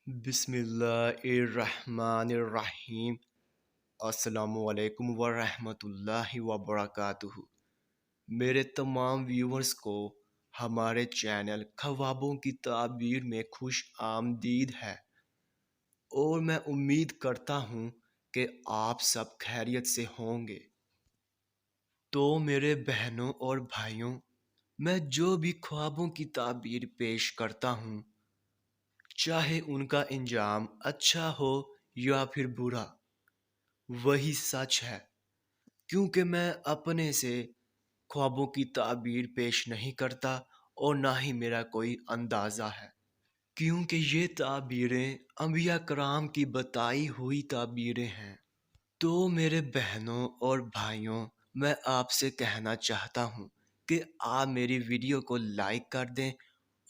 बिस्मिल्लाहिर्रहमानिर्रहीम। अस्सलामुअलैकुम वरहमतुल्लाहि वबरकातुहू। मेरे तमाम व्यूवर्स को हमारे चैनल ख्वाबों की ताबीर में खुश आमदीद है और मैं उम्मीद करता हूँ कि आप सब खैरियत से होंगे। तो मेरे बहनों और भाइयों, मैं जो भी ख्वाबों की ताबीर पेश करता हूँ, चाहे उनका इंजाम अच्छा हो या फिर बुरा, वही सच है। क्योंकि मैं अपने से ख्वाबों की ताबीर पेश नहीं करता और ना ही मेरा कोई अंदाज़ा है, क्योंकि ये ताबीरें अंबिया कराम की बताई हुई ताबीरें हैं। तो मेरे बहनों और भाइयों, मैं आपसे कहना चाहता हूँ कि आप मेरी वीडियो को लाइक कर दें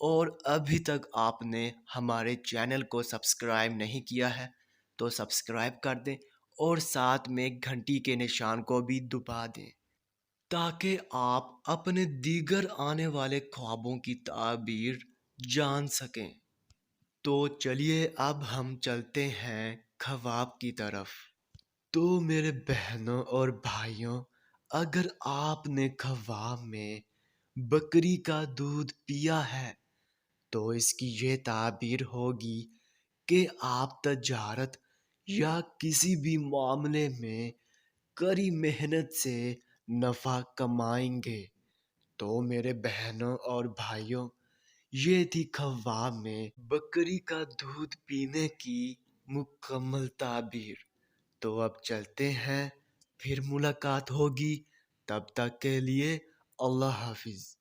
और अभी तक आपने हमारे चैनल को सब्सक्राइब नहीं किया है तो सब्सक्राइब कर दें और साथ में घंटी के निशान को भी दबा दें, ताकि आप अपने दीगर आने वाले ख्वाबों की ताबीर जान सकें। तो चलिए अब हम चलते हैं ख्वाब की तरफ। तो मेरे बहनों और भाइयों, अगर आपने ख्वाब में बकरी का दूध पिया है तो इसकी ये ताबीर होगी कि आप तजारत या किसी भी मामले में कड़ी मेहनत से नफ़ा कमाएंगे। तो मेरे बहनों और भाइयों, ये थी ख्वाब में बकरी का दूध पीने की मुकम्मल ताबीर। तो अब चलते हैं, फिर मुलाकात होगी। तब तक के लिए अल्लाह हाफिज़।